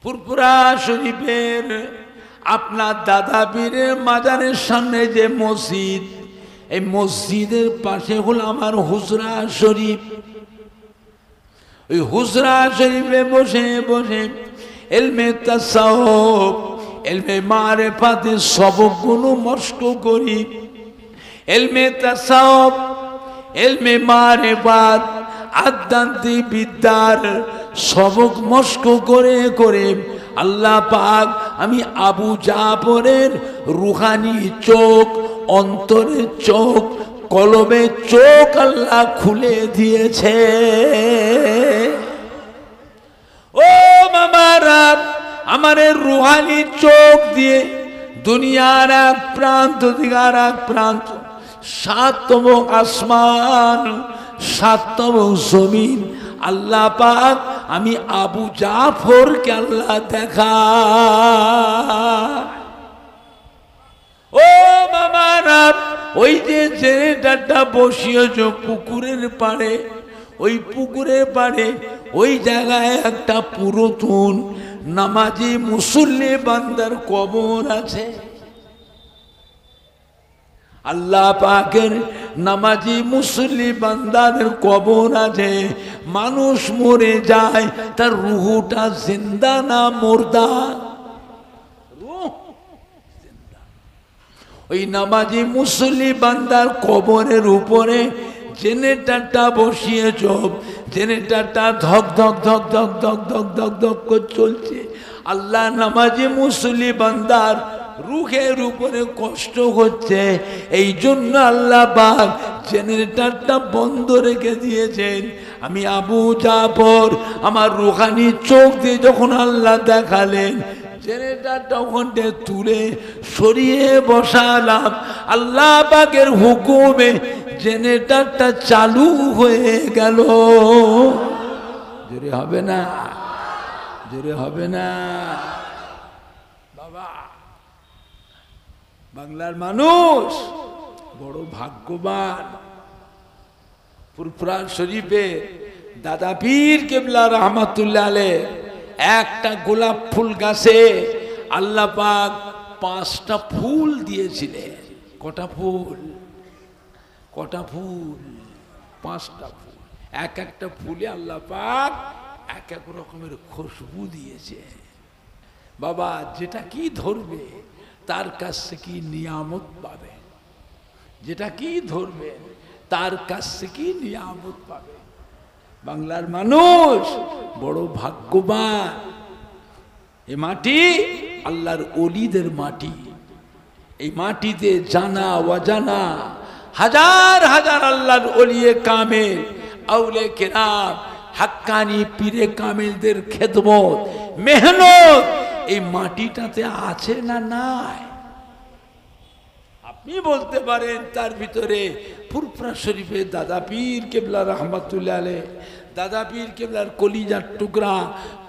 ফুরফুরা শরীফের আপনার দাদা পীরের মাজারের সামনে যে মসজিদ, এই মসজিদের পাশে হলো আমার হুজরা শরীফ। ওই হুজরা শরীফে বসে বসে ইলমে তাসাউফ, ইলমে মারিফাতের সবকগুলো মস্ক করি। ইলমে তাসাউফ, ইলমে মারিফাত, আধ্যাত্মিক বিদ্যার সবক মস্ক করে করে আল্লাহ পাক আমি আবু জাফরের রুহানি চোখ, অন্তরের চোখ, কলবের চোখ আল্লাহ খুলে দিয়েছে। ও মামারা, আমার রুহানি চোখ দিয়ে দুনিয়ার এক প্রান্ত থেকে আর এক প্রান্ত, সাততম আসমান, সাততম জমিন আল্লাহ পাক আমি আবু জাফরকে আল্লাহ দেখা। ও মামারা, ওই যে জেনারেটরটা বসিয়েছ পুকুরের পাড়ে, ওই পুকুরের পাড়ে ওই জায়গায় একটা পুরাতন নামাজি মুসল্লি বান্দার কবর আছে। আল্লাহ পাকের নামাজি মুসল্লি বান্দাদের কবর আছে। মানুষ মরে যায়, তার রুহটা জিন্দা না মুর্দা? ওই নামাজি মুসল্লি বান্দার কবরের উপরে জেনারেটরটা বসিয়েছ, জেনারেটরটা ধক ধক ধক ধক ধক ধক ধক ধক করে চলছে। আল্লাহ নামাজি মুসল্লি বান্দার রুহের উপরে কষ্ট হচ্ছে, এই জন্য আল্লাহ পাক জেনারেটরটা বন্ধ রেখে দিয়েছেন। আমি আবু জাফর আমার রুহানি চোখ দিয়ে যখন আল্লাহ দেখালেন, জেনারেটরটা ওখানে তুলে সরিয়ে বসালাম। আল্লাহ পাকের হুকুমে জেনারেটরটা চালু হয়ে গেল। জোরে হবে না? জোরে হবে না? বাবা, বাংলার মানুষ বড় ভাগ্যবান। ফুরফুরা শরীফে দাদা পীর কেবলা রহমাতুল্লাহ আলাইহ একটা গোলাপ ফুল গাছে আল্লাহ পাক 5টা ফুল দিয়েছিলেন। কটা ফুল? কটা ফুল? 5টা ফুল। এক একটা ফুলে আল্লাহ পাক এক এক রকমের খুশবু দিয়েছে। বাবা, যেটা কি ধরবে তার কাছে কি নিয়ামত পাবে, যেটা কি ধরবে তার কাছে কি নিয়ামত পাবে। বাংলার মানুষ বড় ভাগ্যবান। এই মাটি আল্লাহর ওলিদের মাটি। এই মাটিতে জানা অজানা হাজার হাজার আল্লাহর ওলিয়ে কামেল, আউলে কেরাম, হাক্কানি পীরে কামেলদের খেদমত, মেহনত এই মাটিটাতে আছে না নাই? আপনি বলতে পারেন তার ভিতরে ফুরফুরা শরীফে দাদা পীর কেবলা রহমাতুল্লাহ আলাইহ, দাদা পীর কেবলার কলিজার টুকরা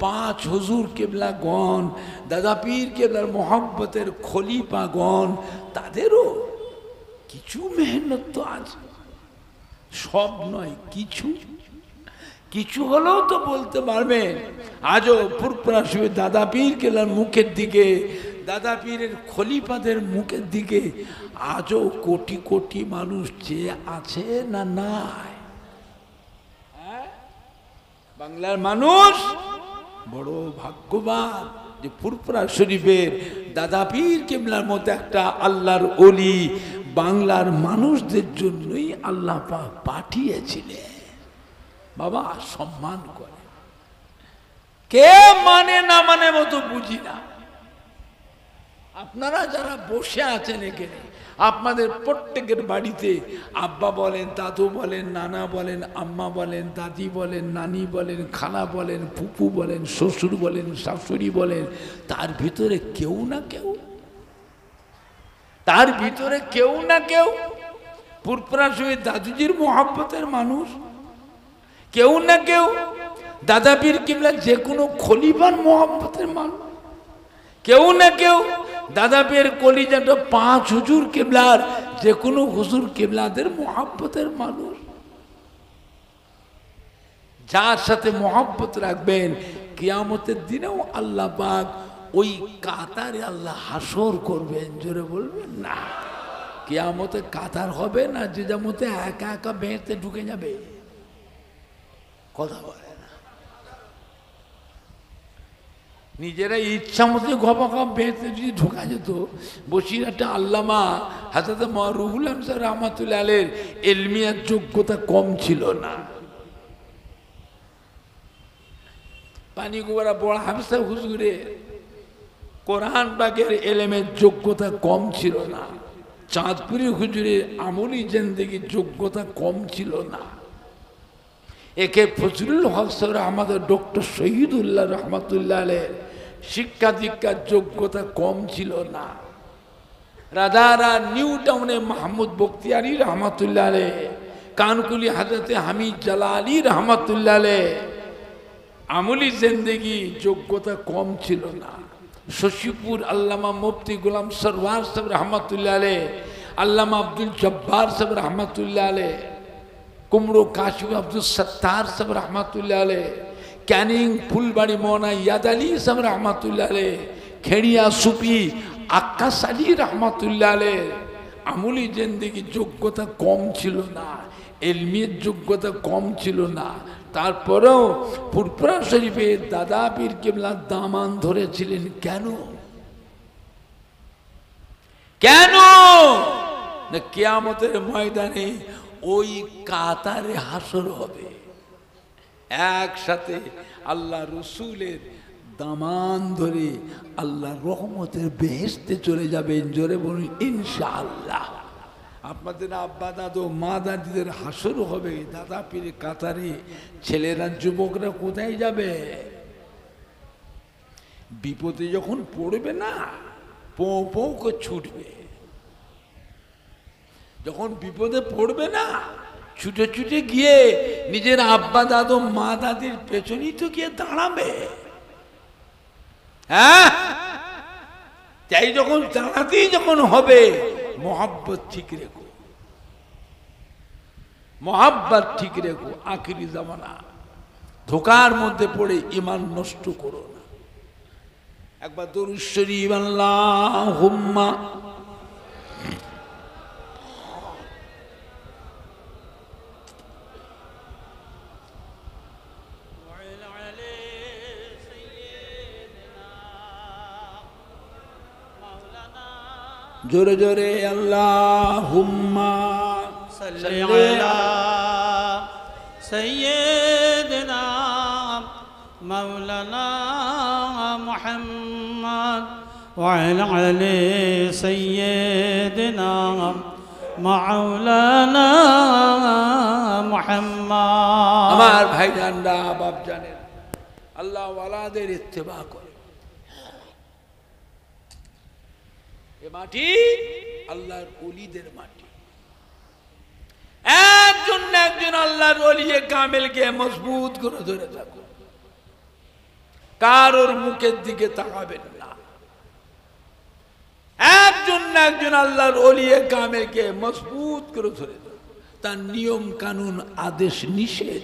5 হুজুর কেবলা গণ, দাদা পীর কেবলার মোহাব্বতের খলিফা গণ, তাদেরও কিছু মেহনত তো আছে, সব নয়, কিছু কিছু হলেও তো বলতে পারবেন। আজও ফুরফুরা শরীফে দাদা পীর কেবলার মুখের দিকে, দাদা পীরের খলিফাদের মুখের দিকে আজও কোটি কোটি মানুষ চেয়ে আছে না নাই? বাংলার মানুষ বড় ভাগ্যবান যে ফুরফুরা শরীফের দাদা পীর কেবলার মতো একটা আল্লাহর ওলি বাংলার মানুষদের জন্যই আল্লাহ পাক পাঠিয়েছিলেন। বাবা, সম্মান করে। কে মানে না মানে মতো বুঝি না। আপনারা যারা বসে আছেন এখানে, আপনাদের প্রত্যেকের বাড়িতে আব্বা বলেন, দাদু বলেন, নানা বলেন, আম্মা বলেন, দাদি বলেন, নানি বলেন, খালা বলেন, ফুপু বলেন, শ্বশুর বলেন, শাশুড়ি বলেন, তার ভিতরে কেউ না কেউ, তার ভিতরে কেউ না কেউ ফুরফুরা শরীফ দাদুজির মোহাব্বতের মানুষ, কেউ না কেউ দাদা পীর কেবলা যে কোনো খলিফার মোহাব্বতের মানুষ, কেউ না কেউ দাদা পীর কলিজাটা 5 হুজুর কেবলার যে কোনো হুজুর কেবলাদের মোহাব্বতের মানুষ। যার সাথে মহব্বত রাখবেন কিয়ামতের দিনেও আল্লাহ পাক ওই কাতারে আল্লাহ হাসর করবেন। জোরে বলবেন না। কিয়ামতে কাতার হবে না, যে যেমতে একা একা বেঁচে ঢুকে যাবে, কথা বলে না। নিজেরা ইচ্ছা মতো ঘপা বেঁচে যদি ঢোকা যেত। বসিরহাটে আল্লামা হাজরত রুহুল আমিন সাহেব রহমাতুল্লাহ আলাইহির ইলমিয়ার যোগ্যতা কম ছিল না। পানিগোবরা বড় হাফেজ হুজুরের কোরআন পাকের ইলমের যোগ্যতা কম ছিল না। চাঁদপুরি হুজুরের আমলি জিন্দেগির যোগ্যতা কম ছিল না। একে ফজলুল হক স্যার আমাদের ডক্টর শহীদুল্লাহ রহমাতুল্লাহ আলাইহির শিক্ষা দীক্ষার যোগ্যতা কম ছিল না। রাজারা নিউ টাউনে মাহমুদ বখতিয়ারি রহমাতুল্লাহ আলাইহি, কানকুলি হযরতে হামিদ জালালি রহমাতুল্লাহ আলাইহি আমলি জিন্দেগি যোগ্যতা কম ছিল না। শশীপুর আল্লামা মুফতি গোলাম সরওয়ার সাহেব রহমাতুল্লাহ আলাইহি, আল্লামা আব্দুল জব্বার সাহেব রহমাতুল্লাহ আলাইহি, কুমড়ো কাশিম আব্দুল সত্তার সাহেব রহমাতুল্লাহ আলাইহি, ক্যানিং ফুলবাড়ি মৌলানা ইয়াদ আলী সাহেব রহমাতুল্লাহ আলাইহি, খেড়িয়া সুফি আক্কাস আলী রহমাতুল্লাহ আলাইহি আমলি জিন্দেগি যোগ্যতা কম ছিল না, ইলমির যোগ্যতা কম ছিল না। তারপরেও ফুরফুরা শরীফে দাদা পীর কেবলা দামান ধরেছিলেন। কেন? কেন না কিয়ামতের ময়দানে ওই কাতারে হাসর হবে, একসাথে আল্লাহ রসুলের দামান ধরে আল্লাহ রহমতের বেহেশতে চলে যাবেন। জোরে বলুন ইনশাআল্লাহ। আপনাদের আব্বা দাদু মা দাদিদের হাসর হবে দাদা পীরের কাতারে। ছেলেরা যুবকরা কোথায় যাবে? বিপদে যখন পড়বে না পৌ পৌ করে ছুটবে। যখন বিপদে পড়বে না ছুটে ছুটে গিয়ে নিজের আব্বা দাদু মা দাদির পেছনেই তো গিয়ে দাঁড়াবে। হ্যাঁ, তাই যখন দাঁড়াতেই যখন হবে মোহাব্বত ঠিক রেখো, মোহাব্বত ঠিক রেখো। আখিরি জামানা, ধোকার মধ্যে পড়ে ঈমান নষ্ট করো না। একবার দরুদ শরীফ আল্লাহুম্মা জোরে জোরে আল্লাহুম্মা সাল্লি আলা সাইয়্যিদিনা মাওলানা মুহাম্মদ ওয়া আলা আলি সাইয়্যিদিনা মাওলানা মুহাম্মদ। আমার ভাইজানরা বাপ জানেন, আল্লাহ ওয়ালাদের ইত্তেবা করে। এ মাটি আল্লাহর ওলিদের মাটি। একজন না একজন আল্লাহর ওলি কামেলকে মজবুত করে ধরে থাকো, কারোর মুখের দিকে তাকাবেন না। একজন না একজন আল্লাহর ওলি কামেলকে মজবুত করে ধরে থাকো। তার নিয়ম কানুন আদেশ নিষেধ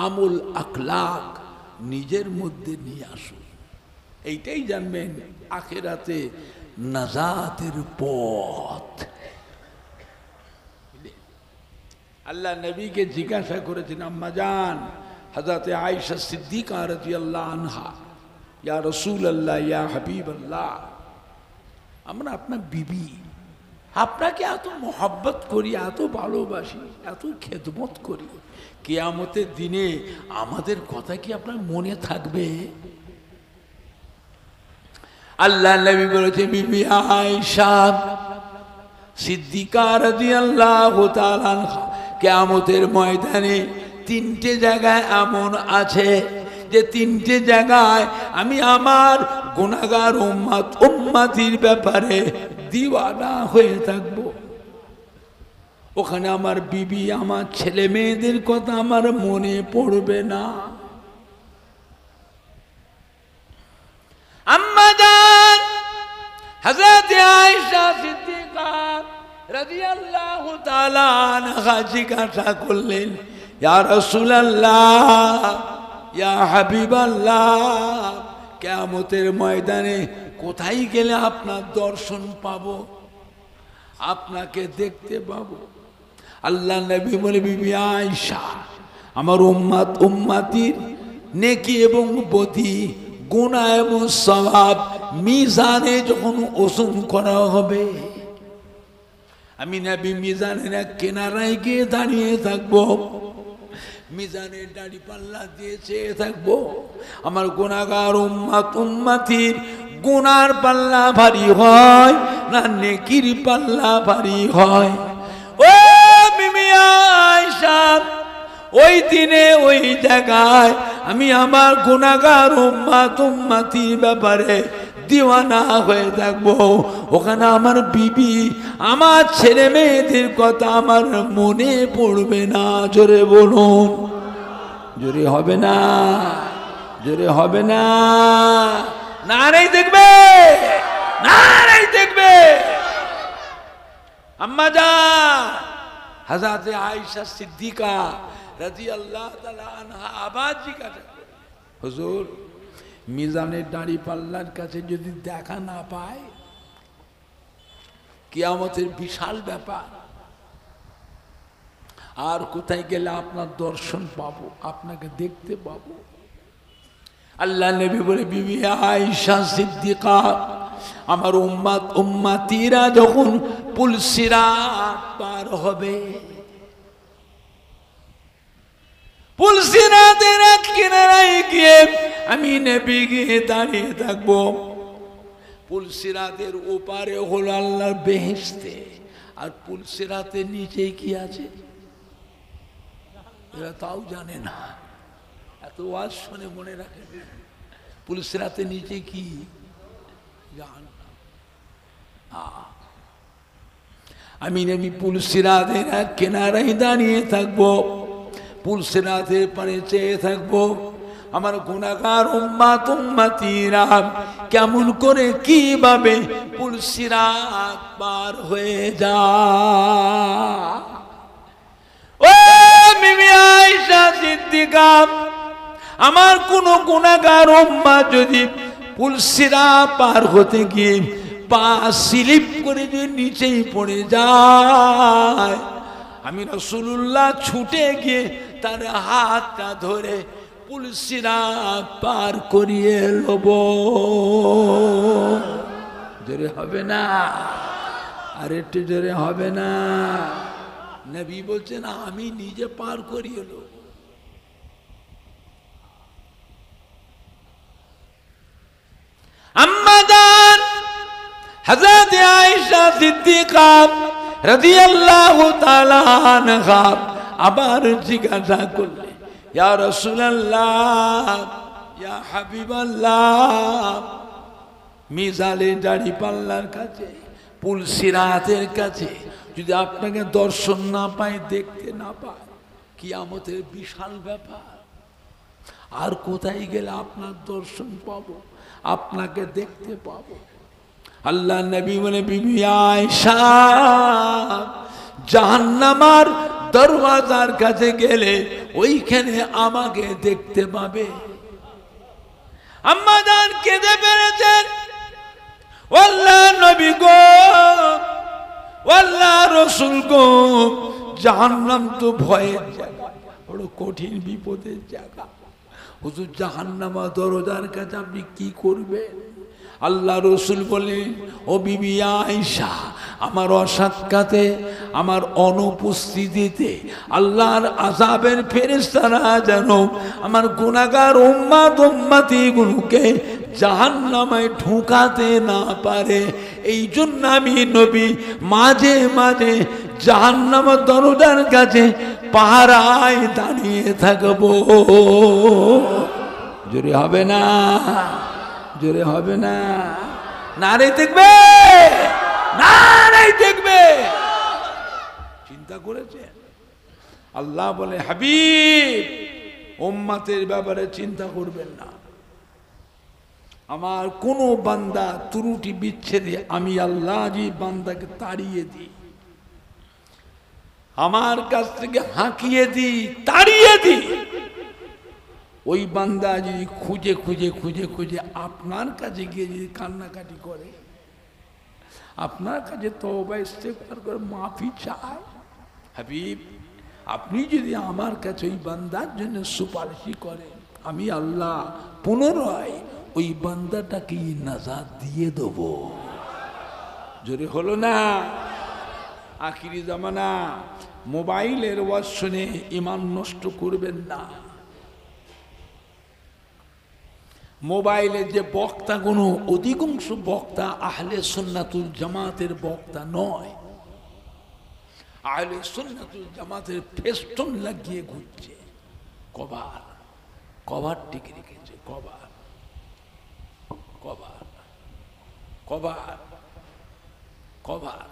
আমল আখলাক নিজের মধ্যে নিয়ে আসুন। এইটাই জানবেন আখিরাতে নাজাতের পথ। আল্লাহ নবীকে জিজ্ঞাসা করেছেন আম্মা জান হযরতে আয়েশা সিদ্দিকা রাদিয়াল্লাহু আনহা, ইয়া রাসূলুল্লাহ ইয়া হাবিবাল্লাহ, আমরা আপনার বিবি, আপনাকে এত মহব্বত করি, এত ভালোবাসি, এত খেদমত করি, কিয়ামতের দিনে আমাদের কথা কি আপনার মনে থাকবে? আল্লাহ নবী বলেছে বিবি আয়েশা সিদ্দিকা রাদিয়াল্লাহু তাআলা আনহা, কিয়ামতের ময়দানে তিনটে জায়গায় এমন আছে যে তিনটে জায়গায় আমি আমার গুনাহগার উম্মতির ব্যাপারে দিওয়ানা হয়ে থাকব। ওখানে আমার বিবি, আমার ছেলে মেয়েদের কথা আমার মনে পড়বে না। আম্মা জান হযরত আয়েশা সিদ্দিকা রাদিয়াল্লাহু তাআলা আনহা জিজ্ঞাসা করলেন, ইয়া রাসূলুল্লাহ, ইয়া হাবিবাল্লাহ, কিয়ামতের ময়দানে কোথায় গেলে আপনার দর্শন পাবো, আপনাকে দেখতে পাবো? আল্লাহ নবী বলে, বিবি আয়েশা, আমার উম্মতির নেকি এবং বদি, গুনাহ এবং সওয়াব মিজানে যখন ওজন করা হবে, আমি নবী মিজানের এক কিনারায় গিয়ে দাঁড়িয়ে থাকবো, মিজানের দাড়ি পাল্লা দিয়ে চেয়ে থাকবো। আমার গুনাহগার উম্মতির গুনার পাল্লা ভারী হয় না নেকির পাল্লা ভারী হয়? ও বিবি আয়েশা, ওই দিনে ওই জায়গায় আমি আমার গুনাহগার উম্মতির ব্যাপারে দিওয়ানা হয়ে থাকবো। ওখানে আমার বিবি, আমার ছেলে মেয়েদের কথা আমার মনে পড়বে না। জোরে বলুন, জোরে হবে না, জোরে হবে না, নারাই দেখবে, নারাই দেখবে। আম্মা জান হযরতে আয়েশা সিদ্দিকা রাদিয়াল্লাহু তাআলা আনহা আবার জিজ্ঞাসা করে, হুজুর, মিজানের দাড়ি পাল্লার কাছে যদি দেখা না পায়, কিয়ামতের বিশাল ব্যাপার, আর কোথায় গেলে আপনার দর্শন পাবো, আপনাকে দেখতে পাবো? আল্লাহ নবী বলে, বিবি আয়েশা সিদ্দিকা, আমার উম্মতিরা যখন পুলসিরাত পার হবে, পুলসিরাতের এক কিনারায় গিয়ে আমি নবী গিয়ে দাঁড়িয়ে থাকবো। পুলসিরাতের ওপারে হলো আল্লাহর বেহেশতে, আর পুলসিরাতের নিচে কি আছে এরা তাও জানে না। এত ওয়াজ শুনে মনে রাখে, পুলসিরাতের নিচে কি জাহান্নাম। আমি নবী পুলসিরাতের এক কিনারায় দাঁড়িয়ে থাকবো, পুলসিরাতের পারে চেয়ে থাকবো। আমার গুনাহগার উম্মতিরা কেমন করে কিভাবে পুলসিরাত পার হয়ে যায়। ও বিবি আয়েশা সিদ্দিকা, আমার কোন গুনাহগার উম্মত যদি পুলসিরাত পার হতে গিয়ে পা স্লিপ করে যে নিচেই পড়ে যায়, আমি রাসূলুল্লাহ ছুটে গিয়ে তার হাতটা ধরে পুলসিরাত পার করিয়ে লব। জোরে হবে না, আর একটু জোরে হবে না? নবী বলছেন, আমি নিজে পার করিয়ে লব। আম্মা জান হযরত আয়েশা সিদ্দিকা রাদিয়াল্লাহু তাআলা আনহা আবার জিজ্ঞাসা করলেন, ইয়া রাসূলুল্লাহ, ইয়া হাবিবাল্লাহ, মিজানের দাড়ি পাল্লার কাছে, পুলসিরাতের কাছে যদি আপনাকে দর্শন না পায়, দেখতে না পায়, কিয়ামতের বিশাল ব্যাপার, আর কোথায় গেলে আপনার দর্শন পাবো, আপনাকে দেখতে পাবো? আল্লাহ নবী বলে, বিবি আয়েশা, জাহান্নামের দরওয়াজার কাছে গেলে ওইখানে আমাকে দেখতে পাবে। আম্মা জান কেঁদে ফেলেছেন, আল্লাহ নবী গো, আল্লাহ রাসূল গো, জাহান্নাম তো ভয়ের জায়গা, বড় কঠিন বিপদের জায়গা। হুজুর, জাহান্নামের দরজার কাছে আপনি কি করবেন? আল্লাহ রাসূল বলেন, ও বিবি আয়েশা, আমার অসাক্ষাতে, আমার অনুপস্থিতিতে আল্লাহর আযাবের ফেরেশতারা যেন আমার গুনাহগার উম্মতিগুলোকে জাহান্নামে ঢুকাতে না পারে, এই জন্য আমি নবী মাঝে মাঝে জাহান্নামের দরজার কাছে পাহারায় দাঁড়িয়ে থাকবো। জোরে হবে না, জোরে হবে না, নারে দেখবে, নারে দেখবে। চিন্তা করেছে? আল্লাহ বলে, হাবিব, উম্মতের ব্যাপারে চিন্তা করবেন না, আমার কোন বান্দা ত্রুটি বিচ্ছেদে আমি আল্লাহ যে বান্দাকে তাড়িয়ে দিই, আমার কাছ থেকে হাঁকিয়ে দিই, তাড়িয়ে দিই, ওই বান্দা যদি খুঁজে খুঁজে খুঁজে খুঁজে আপনার কাছে গিয়ে যদি কান্নাকাটি করে, আপনার কাছে তওবা ইস্তেগফার করে মাফি চায়, হাবিব আপনি যদি আমার কাছে ওই বান্দার জন্য সুপারিশ করেন, আমি আল্লাহ পুনরায় ওই বান্দাটাকে নাজাত দিয়ে দেব। জোরে হলো না? আখিরি জামানা, মোবাইলের ওয়াজ শুনে ঈমান নষ্ট করবেন না। মোবাইলের যে বক্তাগুলো, অধিকাংশ বক্তা আহলে সুন্নাতুল জামাতের বক্তা নয়। আহলে সুন্নাতুল জামাতের ফেস্টন লাগিয়ে ঘুরছে, কভার কভার টিকে রেখেছে, কভার কভার কভার কভার,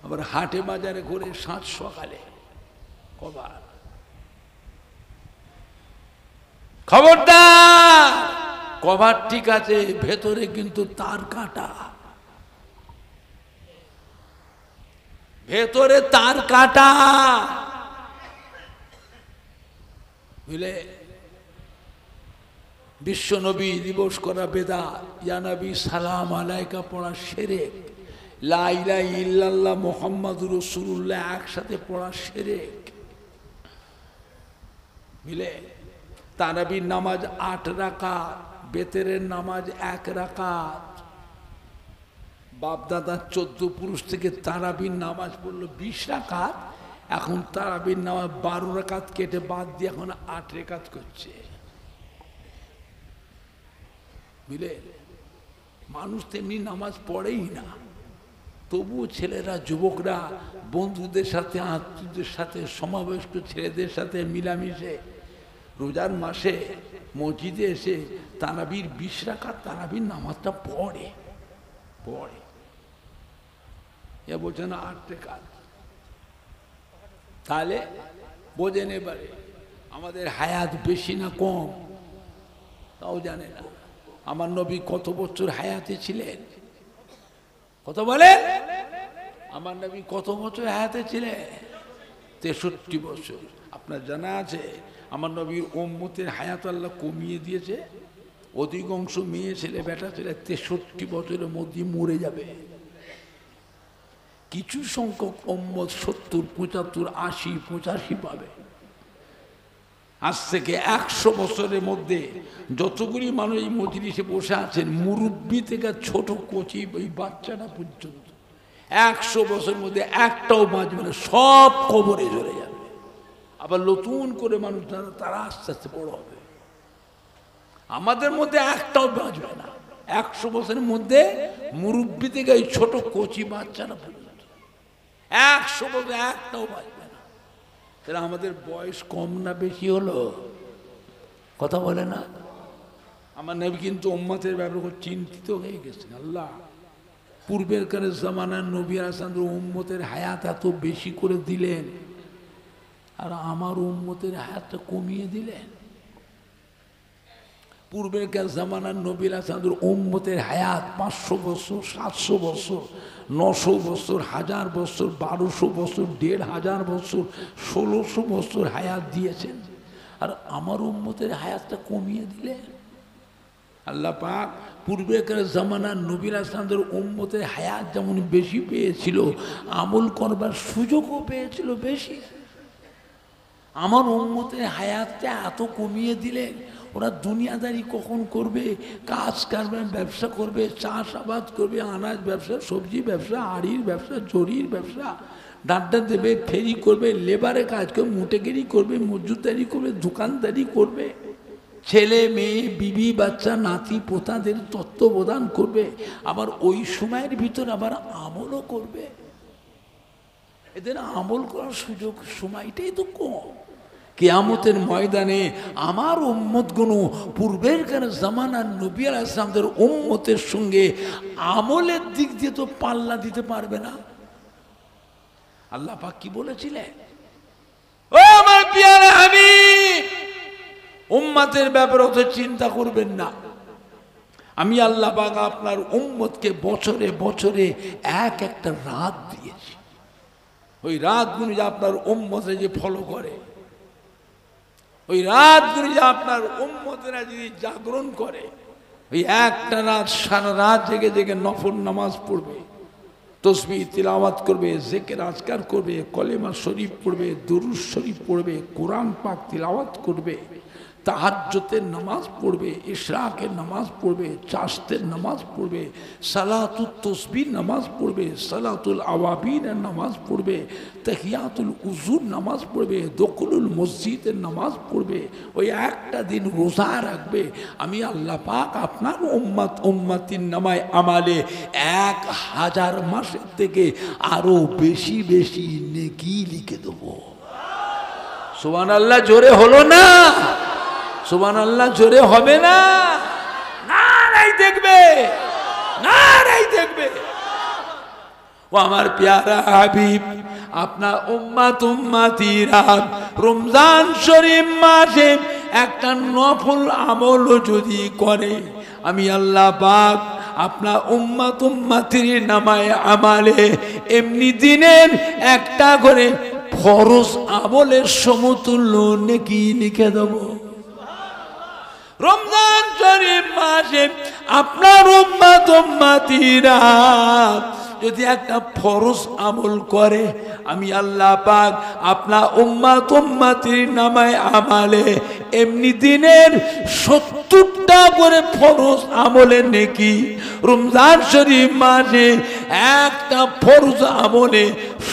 আবার হাটে বাজারে ঘুরে সাঁঝ সকালে কভার। খবরদার, কভার ঠিক আছে, ভেতরে কিন্তু তার কাটা, ভেতরে তার কাটা, বুঝলে? বিশ্ব নবী দিবস করা বেদাত, ইয়া নবী সালাম আলাইকা পড়া শিরক, লা ইলাহা ইল্লাল্লাহ মুহাম্মাদুর রাসূলুল্লাহ একসাথে পড়া শিরক, বুঝলে? তারাবির নামাজ 8 রাকাত, বেতেরের নামাজ 1 রাকাত। বাপদাদা 14 পুরুষ থেকে তারাবির নামাজ পড়লো 20 রাকাত, এখন তারাবির নামাজ 12 রাকাত কেটে বাদ দিয়ে এখন 8 রাকাত করছে, বুঝলে? মানুষ তেমনি নামাজ পড়েই না, তবুও ছেলেরা, যুবকরা বন্ধুদের সাথে, আত্মীয়দের সাথে, সমাবেশ ছেলেদের সাথে মিলামিশে রোজার মাসে মসজিদে এসে তারাবির 20 রাকাত তারাবির নামাজটা পড়ে পড়ে। এ বলছে না 8 রাকাত, তাহলে বোঝেন এবারে আমাদের হায়াত বেশি না কম তাও জানে না। আমার নবী কত বছর হায়াতে ছিলেন? কত বলে? আমার নবী কত বছর হায়াতে ছিলেন? 63 বছর। আপনার জানা আছে আমার নবীর উম্মতের হায়াত আল্লাহ কমিয়ে দিয়েছে, অধিকাংশ মেয়ে ছেলে বেটা ছেলে 63 বছরের মধ্যে মরে যাবে। কিছু সংখ্যক উম্মত 70, 75, 80, 85 পাবে। আজ থেকে 100 বছরের মধ্যে যতগুলি মানুষ এই মজলিসে বসে আছেন, মুরব্বী থেকে ছোট কচি ওই বাচ্চাটা পর্যন্ত 100 বছরের মধ্যে একটাও বাঁচবে না, সব কবরে চলে যাবে। আবার নতুন করে মানুষ তারা আস্তে আস্তে বড় হবে। আমাদের মধ্যে একটাও বাঁচবে না 100 বছরের মধ্যে, মুরব্বী থেকে ওই ছোট কচি বাচ্চাটা পর্যন্ত 100 বছর একটাও বাঁচবে না। তাহলে আমাদের বয়স কম না বেশি হলো? কথা বলে না? আমার নবী কিন্তু উম্মতের ব্যাপারে চিন্তিত হয়ে গেছেন। আল্লাহ পূর্বের কালের জামানার নবী আলাইহিস উম্মতের হায়াত এত বেশি করে দিলেন, আর আমার উম্মতের হায়াতটা কমিয়ে দিলেন। পূর্বের কাল জামানার নবী আলাইহিস উম্মতের হায়াত 500 বছর, 700 বছর, 900 বছর, 1000 বছর, 1200 বছর, 1500 বছর, 1600 বছর হায়াত দিয়েছেন, আর আমার উম্মতের হায়াতটা কমিয়ে দিলেন। আল্লাহ পাক পূর্বেকার জামানার নবী আলাইহিস উম্মতের হায়াত যেমন বেশি পেয়েছিল, আমল করবার সুযোগও পেয়েছিল বেশি। আমার উম্মতের হায়াতটা এত কমিয়ে দিলেন, ওরা দুনিয়াদারি কখন করবে? কাজ করবে, ব্যবসা করবে, চাষাবাদ করবে, আনাজ ব্যবসা, সবজি ব্যবসা, আড়ির ব্যবসা, জরির ব্যবসা, ডাড্ডা দেবে, ফেরি করবে, লেবারে কাজ করবে, মুটেগিরি করবে, মজুদারি করবে, দোকানদারি করবে, ছেলে মেয়ে বিবি বাচ্চা নাতি পোতাদের তত্ত্বাবধান করবে, আবার ওই সময়ের ভিতর আবার আমলও করবে। এদের আমল করার সুযোগ সময়টাই তো কম। কিয়ামতের ময়দানে আমার উম্মতগুলো পূর্বের জামানার নবী আলাইহিস সালামের উম্মতের সঙ্গে আমলের দিক দিয়ে তো পাল্লা দিতে পারবে না। আল্লাহ পাক কি বলেছিলেন? ও আমার প্রিয় হাবিব, উম্মতের ব্যাপারে তো চিন্তা করবেন না, আমি আল্লাহ পাক আপনার উম্মতকে বছরে বছরে একটা রাত দিয়েছি। ওই রাতগুলো যে আপনার উম্মতে যে ফলো করে, ওই রাতগুলো যে আপনার উম্মতেরা যদি জাগরণ করে, ওই একটা রাত সারা রাত জেগে জেগে নফল নামাজ পড়বে, তসবিহ তিলাওয়াত করবে, জিকির আজকার করবে, কলেমা শরীফ পড়বে, দুরূদ শরীফ পড়বে, কোরআন পাক তিলাওয়াত করবে, তাহাজ্জুদের নামাজ পড়বে, ইশরাকের নামাজ পড়বে, চাশতের নামাজ পড়বে, সালাতুত তসবিহ নামাজ পড়বে, সালাতুল আওয়াবিনের নামাজ পড়বে, তাহিয়াতুল উজুর নামাজ পড়বে, দখলুল মসজিদের নামাজ পড়বে, ওই একটা দিন রোজা রাখবে, আমি আল্লাহ পাক আপনার উম্মতির নামায় আমালে 1000 মাসের থেকে আরো বেশি বেশি নেকি লিখে দেবো। সুবহানাল্লাহ জোরে হলো না? সুবহানাল্লাহ জোরে হবে না? নারাই দেখবে, নারাই দেখবে। ও আমার প্যারা হাবিব, আপনার উম্মতিরা রমজান শরীফ মাসে একটা নফল আমল যদি করে, আমি আল্লাহ পাক আপনার উম্মতির নামায় আমালে এমনি দিনের একটা করে ফরজ আমলের সমতুল্য নেকি লিখে দেব। রমজান শরীফ মাসে আপনার উম্মতিরা যদি একটা ফরজ আমল করে, আমি আল্লাহ পাক আপনার উম্মতির নামায় আমালে এমনি দিনের 70টা করে ফরজ আমলের নেকি, রমজান শরীফ মাসে একটা ফরজ আমলে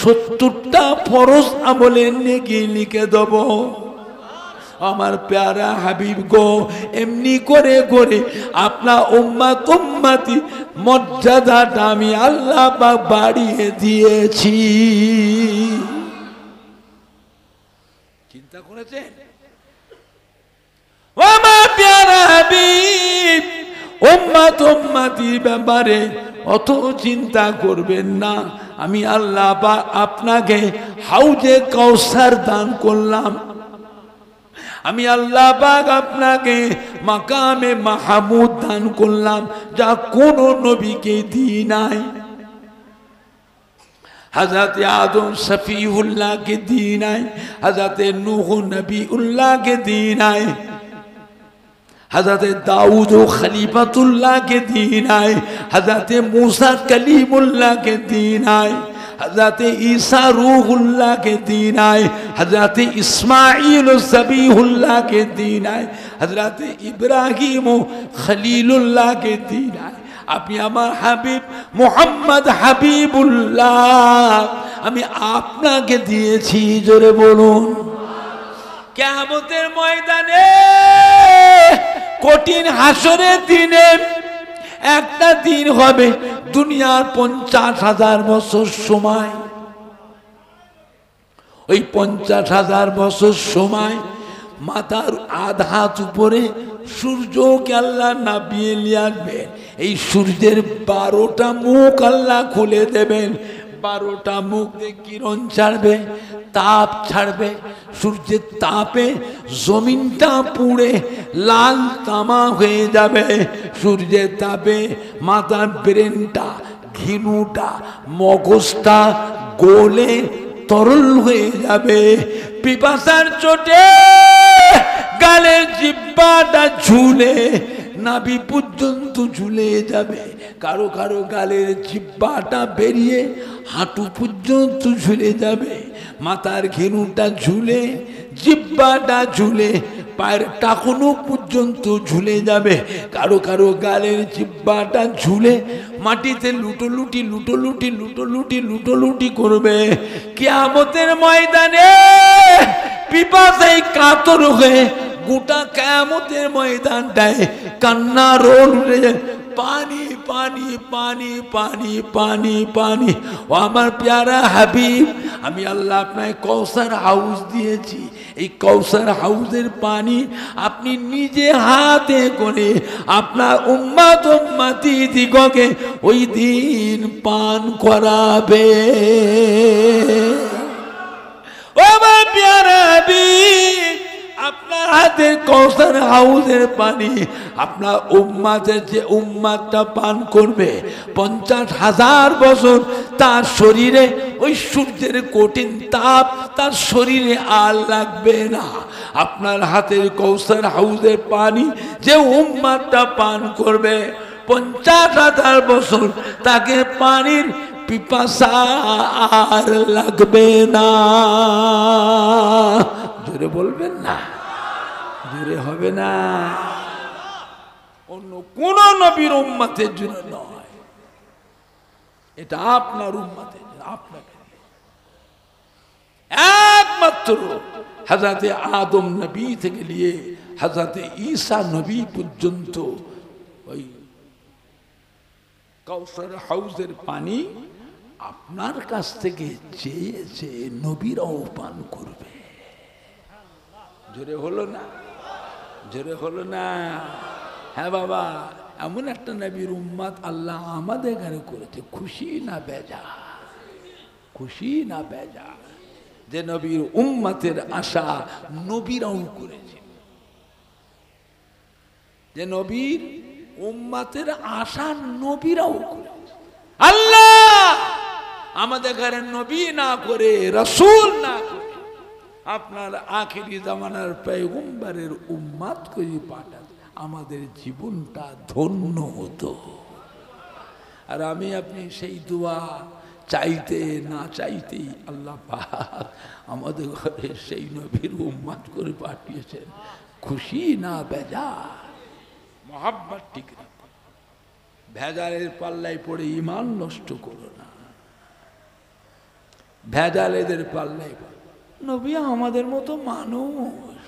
70টা ফরজ আমলের নেকি লিখে দেব। আমার প্যারা হাবিব গো, এমনি করে করে আপনার উম্মতি মর্যাদাটা আমি আল্লাহ পাক বাড়িয়ে দিয়েছি। চিন্তা করেছেন? আমার প্যারা হাবিব, উম্মতি ব্যাপারে অত চিন্তা করবেন না। আমি আল্লাহ পাক আপনাকে হাউজে কাউসার দান করলাম, আমি আল্লাহ পাক আপনাকে মাকামে মাহমুদ দান করলাম, যা কোন নবীকে দিই নাই। হযরতে আদম সফিউল্লাহকে দিই নাই, হযরতে নূহ নবীউল্লাহকে দিই নাই, হযরতে দাউদ খলিফাতুল্লাহকে দিই নাই, হযরতে मूसा কলিমুল্লাহকে দিই নাই, हज़रत ईसा रूहुल्लाह के दीन आए, हज़रत इस्माइल ज़बीहुल्लाह के दीन आए, हज़रत इब्राहिम खलीलुल्लाह के दीन आए। আপনি আমার হাবিব মুহাম্মদ হাবিবুল্লাহ আমি আপনাকে দিয়েছি, জোরে বলুন। কিয়ামতের ময়দানে কঠিন হাসরের দিনে একটা দিন হবে দুনিয়ার 50,000 বছর সময়। ওই 50,000 বছর সময় মাথার আধা হাত উপরে সূর্যকে আল্লাহ নাবিয়ে নিয়ে আসবেন। এই সূর্যের 12টা মুখ আল্লাহ খুলে দেবেন, 12টা মুখ দিয়ে কিরণ ছাড়বে, তাপ ছাড়বে। সূর্যের তাপে জমিনটা পুড়ে লাল তামা হয়ে যাবে। সূর্যের তাপে মাথার ব্রেনটা, ঘিনুটা, মগজটা গলে তরল হয়ে যাবে। পিপাসার চোটে গালের জিহ্বাটা ঝুলে নাভি পর্যন্ত ঝুলে যাবে। কারো কারো গালের জিহ্বাটা বেরিয়ে হাঁটু পর্যন্ত ঝুলে যাবে। মাথার ঘিনুটা ঝুলে, জিহ্বাটা ঝুলে, পায়ের টাকনো পর্যন্ত ঝুলে যাবে। কারো কারো গালের জিহ্বাটা ঝুলে মাটিতে লুটোলুটি লুটোলুটি লুটোলুটি লুটোলুটি করবে। কিয়ামতের ময়দানে পিপাসায় কাতর হয়ে গোটা কিয়ামতের ময়দানটায় কান্না রোল উঠে যায়, পানি পানি পানি পানি পানি পানি। ও আমার প্যারা হাবিব, আমি আল্লাহ আপনাকে কৌসার হাউস দিয়েছি। এই কৌসার হাউসের পানি আপনি নিজে হাতে করে আপনার উম্মতি দিগকে ওই দিন পান করাবে। ও আমার প্যারা হাবিব, আপনার হাতের কৌসার হাউজের পানি আপনার উম্মাতের যে উম্মাতটা পান করবে 50,000 বছর তার শরীরে ওই সূর্যের কঠিন তাপ তার শরীরে আর লাগবে না। আপনার হাতের কৌসার হাউজের পানি যে উম্মাতটা পান করবে 50,000 বছর তাকে পানির পিপাসা আর লাগবে না। জোরে বলবেন না, জোরে হবে না। অন্য কোন নবীর উম্মতের জন্য নয়, এটা আপনার উম্মতের জন্য, আপনাকে একমাত্র হযরতে আদম নবী থেকে নিয়ে হযরতে ঈসা নবী পর্যন্ত ওই কাউসার হাউজের পানি আপনার কাছ থেকে চেয়েছে নবীরাও পান করবে। জোরে হলো না, জোরে হলো না। হ্যাঁ বাবা, এমন একটা নবীর উম্মত আল্লাহ আমাদের এখানে করেছে, খুশি না বেজা, খুশি না বেজা, যে নবীর উম্মতের আশা নবীরাও করেছে, যে নবীর উম্মতের আশা নবীরাও করেছে। আল্লাহ আমাদের ঘরে নবী না করে, রাসূল না করে আপনার আখিরি জামানার পয়গম্বরের উম্মত করে পাঠান, আমাদের জীবনটা ধন্য হতো। আর আমি আপনি সেই দোয়া চাইতে না চাইতেই আল্লাহ পাক আমাদের ঘরে সেই নবীর উম্মত করে পাঠিয়েছেন। খুশি না বেজার, মহাব্বত ঠিক রাখো, ভেজালের পাল্লায় পড়ে ঈমান নষ্ট করো না, ভেজালেদের পাল্লায় পড়ে। নবী আমাদের মতো মানুষ,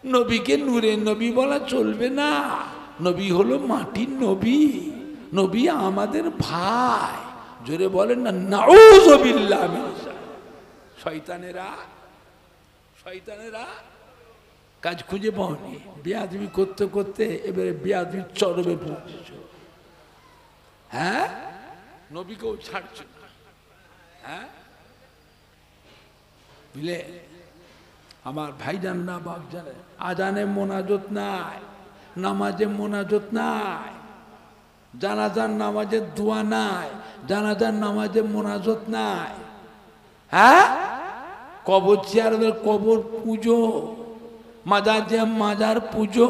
নবীকে নূরের নবী বলা চলবে না। নবী হলো মাটির নবী, নবী আমাদের ভাই। জোরে বলেন না নাউযুবিল্লাহ মিন যালিক। শয়তানেরা, শয়তানেরা কাজ খুঁজে পাওনি, বেয়াদবি করতে করতে এবারে বেয়াদবির চরমে পৌঁছেছ। হ্যাঁ, নবীকেও ছাড়ছ না। হ্যাঁ, বুঝলে আমার ভাইজান না বাপ জানে, আজানে মোনাজত নাই, নামাজে মোনাজত নাই, জানাজার নামাজের দোয়া নাই, জানাজার নামাজে মোনাজত নাই। হ্যাঁ, কবর চেয়ারদের কবর পুজো, মাজার যে মাজার পুজো,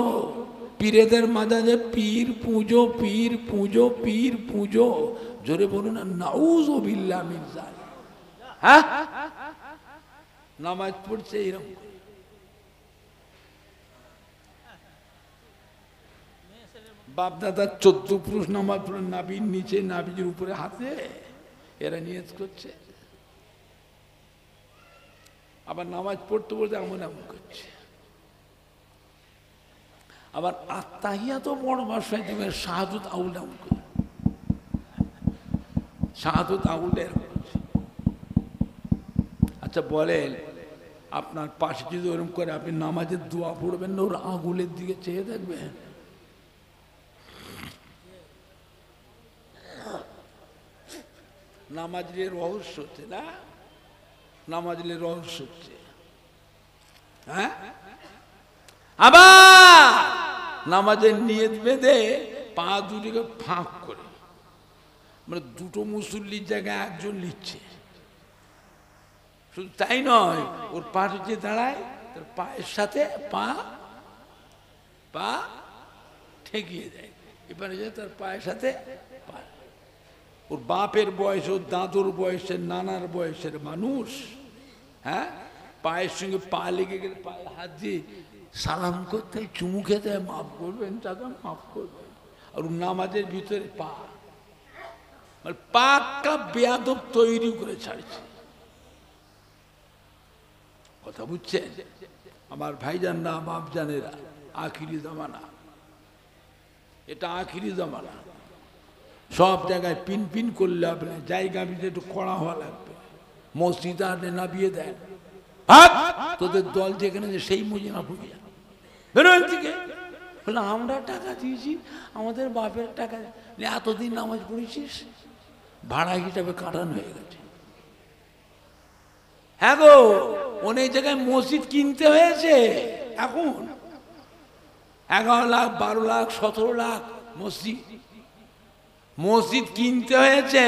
পীরেদের মাজারে পীর পুজো, পীর পুজো, পীর পুজো। জোরে বলুন না নাউযুবিল্লাহ মিন যালিক। হ্যাঁ, নামাজ পড়ছে এরকম, বাপদাদার 14 পুরুষ নামাজ পড়ে নাবির নিচে, নাবির উপরে হাতে, এরা নিয়ত করছে। আবার নামাজ পড়তে পড়তে এমন এমন করছে। আবার আত্মাহিয়াত বড় ভাষায় দেবেন, শাহাদত আউল এমন করে, শাহাদত আউল এরকম করছে। আচ্ছা বলেন, আপনার পাশে যদি ওরকম করে আপনি নামাজের দোয়া পড়বেন না, ওর আঙুলের দিকে চেয়ে দেখবেন? নামাজের রহস্য হচ্ছে না, নামাজের রহস্য হচ্ছে। হ্যাঁ, আবার নামাজের নিয়ত বেঁধে পা দুটিকে ফাঁক করে, মানে দুটো মুসল্লির জায়গায় একজন লিখছে। শুধু তাই নয়, ওর পাশে যে দাঁড়ায় তার পায়ের সাথে পা পা ঠেকিয়ে দেয়, এবারে তার পায়ের সাথে পা। ওর বাপের বয়স, ওর দাদুর বয়সের, নানার বয়সের মানুষ, হ্যাঁ, পায়ের সঙ্গে পা লেগে গেলে পায়ে হাত দিয়ে সালাম করতে, চুমু খেতে, মাফ করবেন চাচা, মাফ করবেন। আর নামাজের ভিতরে পা, মানে পাক্কা বেয়াদব তৈরি করে ছাড়ছে। কথা বুঝছেন আমার ভাইজানরা, বাপ জানেরা? আখিরি জামানা, এটা আখিরি জামানা। সব জায়গায় পিন পিন করলে হবে না, জায়গা ভিতরে একটু কড়া হওয়া লাগবে। মসজিদ আনে নামিয়ে দেন, তোদের দল যেখানে সেই মজিনা পড়িয়া বেরোন থেকে বলে আমরা টাকা দিয়েছি, আমাদের বাপের টাকা, এতদিন নামাজ পড়েছিস, ভাড়া হিসাবে কাটানো হয়ে গেছে। হ্যাঁ গো, অনেক জায়গায় মসজিদ কিনতে হয়েছে এখন 11 লাখ 12 লাখ 17 লাখ মসজিদ কিনতে হয়েছে।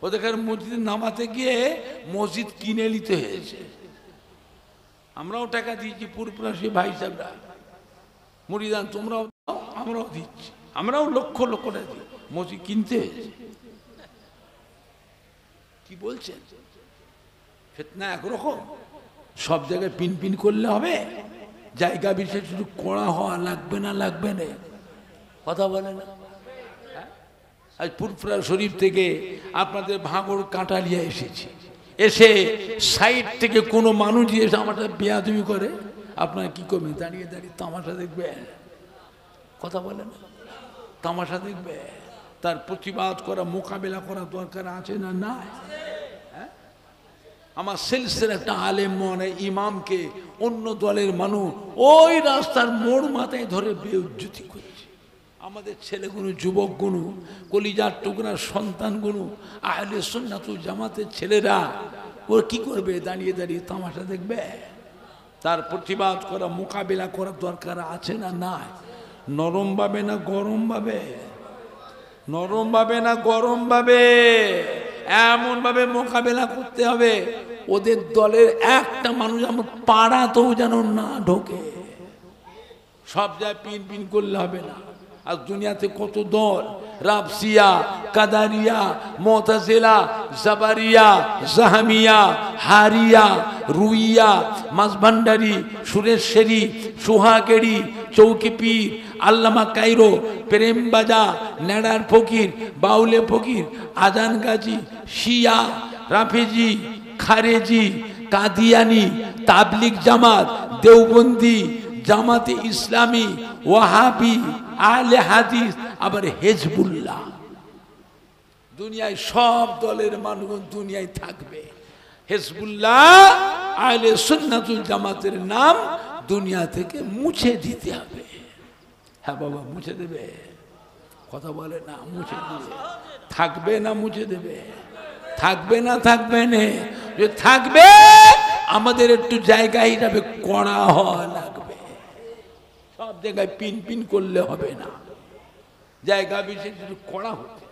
ওদের মসজিদে নামাতে গিয়ে মসজিদ কিনে নিতে হয়েছে। আমরাও টাকা দিয়েছি, পুরপুরাসী ভাই সাহেবরা, মুরিদান তোমরাও দাও, আমরাও দিচ্ছি, আমরাও লক্ষ লক্ষ টাকা দিই, মসজিদ কিনতে হয়েছে। কি বলছেন? ফিতনা একরকম, সব জায়গায় পিন পিন করলে হবে? জায়গা বিশেষ শুধু কড়া হওয়া লাগবে না, লাগবে না, কথা বলে না। আজ পুরপুরা শরীফ থেকে আপনাদের ভাঙড় কাঁটালিয়া এসেছি, এসে সাইড থেকে কোনো মানুষ এসে আমারটা বেয়াদবি করে, আপনারা কি করবেন? দাঁড়িয়ে দাঁড়িয়ে তামাশা দেখবে, কথা বলে না, তামাশা দেখবে। তার প্রতিবাদ করা, মোকাবেলা করা দরকার আছে না? না। আমার সিলসিলার একটা আলেম মনে ইমামকে অন্য দলের মানুষ ওই রাস্তার মোড় মাথায় ধরে বেউজ্জতি করছে। আমাদের ছেলেগুলো, যুবকগুলো, কলিজার টুকরার সন্তানগুলো, আহলে সুন্নাতুল জামাতের ছেলেরা ওরা কি করবে? দাঁড়িয়ে দাঁড়িয়ে তামাশা দেখবে? তার প্রতিবাদ করা, মোকাবেলা করার দরকার আছে না? না। নরম ভাবে না গরম ভাবে? নরম ভাবে না গরম ভাবে? এমন ভাবে মোকাবেলা করতে হবে ওদের দলের একটা মানুষ আমার পাড়াতেও যেন না ঢোকে। সব জায়গায় পিন পিন করলে হবে না। আর দুনিয়াতে কত দল, রাবসিয়া, কাদারিয়া, মুতাজিলা, জাবারিয়া, জাহামিয়া, হারিয়া, রুইয়া, মাঝভান্ডারি, সুরেশ্বরী, সোহাগেড়ি, চৌকি পীর, আল্লামা কাইরো, প্রেম বাজা, নেড়ার ফকির, বাউলে ফকির, আজান গাজী, শিয়া, রাফেজি, খারেজি, কাদিয়ানি, তাবলিগ জামাত, দেওবন্দি, জামাতে ইসলামী, ওয়াহাবি, আহলে হাদিস, আবার হেজবুল্লাহ। দুনিয়ায় সব দলের মানুষ দুনিয়ায় থাকবে। হেজবুল্লাহ, আহলে সুন্নাতুল জামাতের নাম দুনিয়া থেকে মুছে দিতে হবে। হ্যাঁ বাবা, মুছে দেবে? কথা বলে না, মুছে দেবে। থাকবে না মুছে দেবে? থাকবে না থাকবে না? যে থাকবে আমাদের একটু জায়গা হিসাবে কড়া হওয়া লাগবে। সব জায়গায় পিন পিন করলে হবে না, জায়গা বিশেষ কড়া হতে।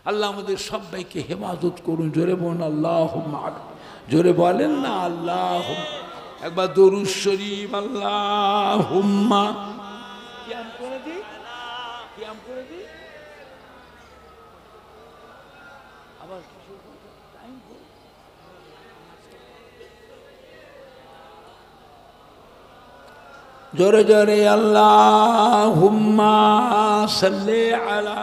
আল্লাহ আমাদের সবাইকে হেফাজত করুন। জোরে বলেন আল্লাহুম্মা, জোরে বলেন না আল্লাহ। একবার দরুদ শরীফ আল্লাহুম্মা। কিয়াম করে দি, কিয়াম করে দি। আবার টাইম করে জোরে জোরে আল্লাহুম্মা সাল্লি আলা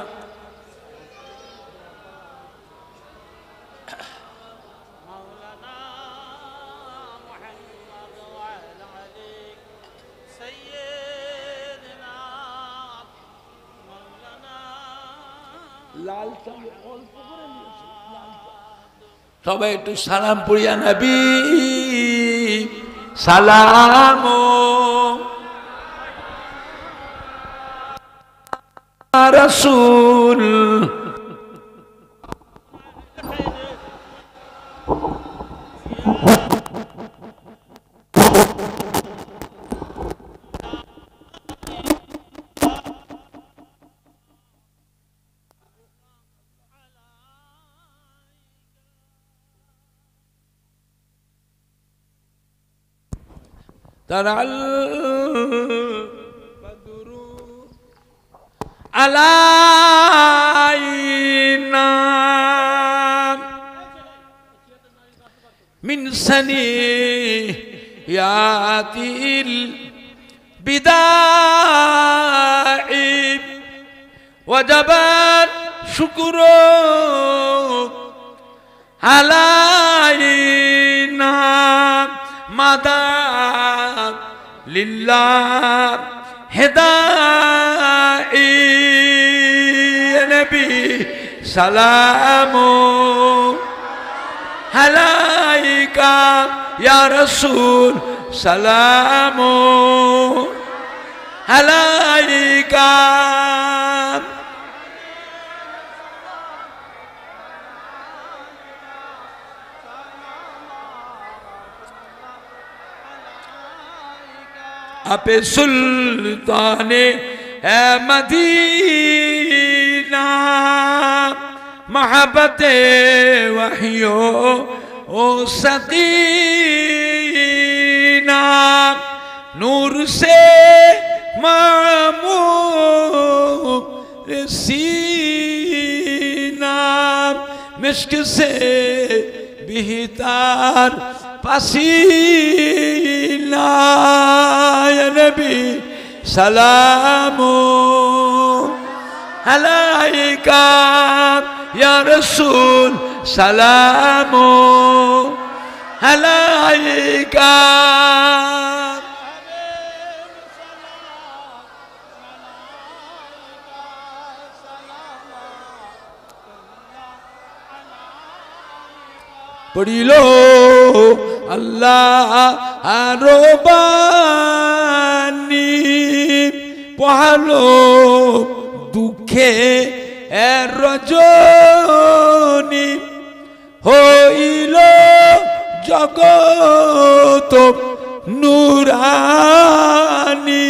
সবাই একটু সালাম পড়িয়া নবী সালাম রাসূল। তারাল বদরু আলাইনা মিন সানিয়াতিল বিদাই ওয়াজাবাত শুকরু আলাইনা মাদা লিল্লাহ হেদাই নবী সালামু আলাইকা ইয়া রাসূল সালামু আলাইকা। আপে সুলতানে মদীনা महब्बते वहियो ओ सकीना नूर से मामूर सीना मिश्क से बेहतर पसीना या नबी सलामो अलैका या रसूल सलामो अलैका पढ़िलो अल्लाह आरोबानी पढ़लो दुखे रजनी হইল জগত নুরানি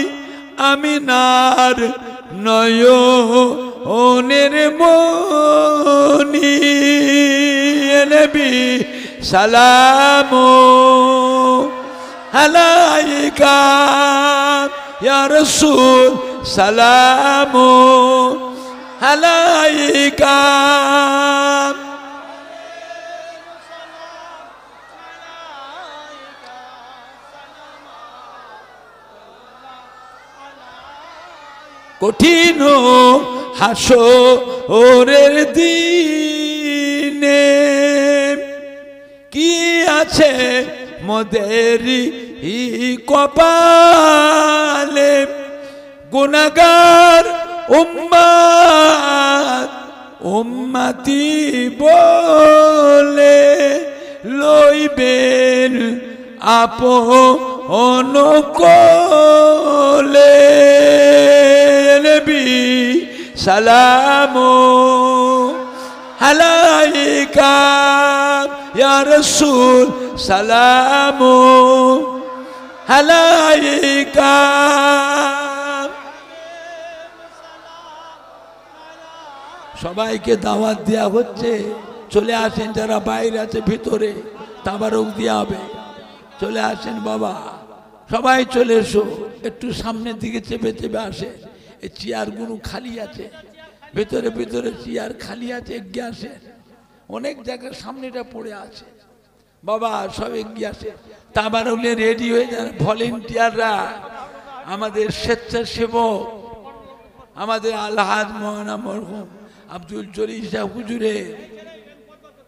আমিনার নয়নের মনি নবী সালামু আলাইকা ইয়া রাসূল সালামু আলাইকা কঠিন হাসরের দিনে কি আছে মোদেরি কপালে গুনাহগার উম্মত উম্মতি বলে লইবেন আপন কোলে নবী সালামু আলাইকা ইয়া রাসূল সালামু আলাইকা সবাইকে দাওয়াত দেওয়া হচ্ছে চলে আসেন যারা বাইরে আছে ভিতরে তাবারক দেওয়া হবে চলে আসেন বাবা সবাই চলে এসো একটু সামনের দিকে চেপে চেপে আসে এই চেয়ারগুলো খালি আছে ভিতরে ভিতরে চেয়ার খালি আছে এগিয়ে আসে অনেক জায়গায় সামনেটা পড়ে আছে বাবা সব এগিয়ে আসে তাবারকলে রেডি হয়ে যান ভলেন্টিয়াররা আমাদের স্বেচ্ছাসেবক আমাদের আলহাজ মৌলানা মরহুম আব্দুল জলিল শাহ হুজুরের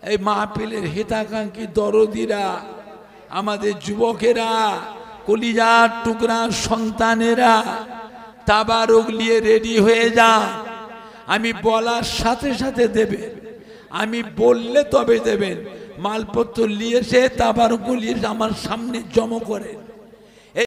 এই মাহফিলের হিতাকাঙ্ক্ষী দরদিরা আমাদের যুবকেরা কলিজার টুকরা সন্তানেরা তাবারক নিয়ে রেডি হয়ে যান আমি বলার সাথে সাথে দেবেন আমি বললে তবে দেবেন মালপত্র নিয়ে এসে তাবারক নিয়ে আমার সামনে জমা করেন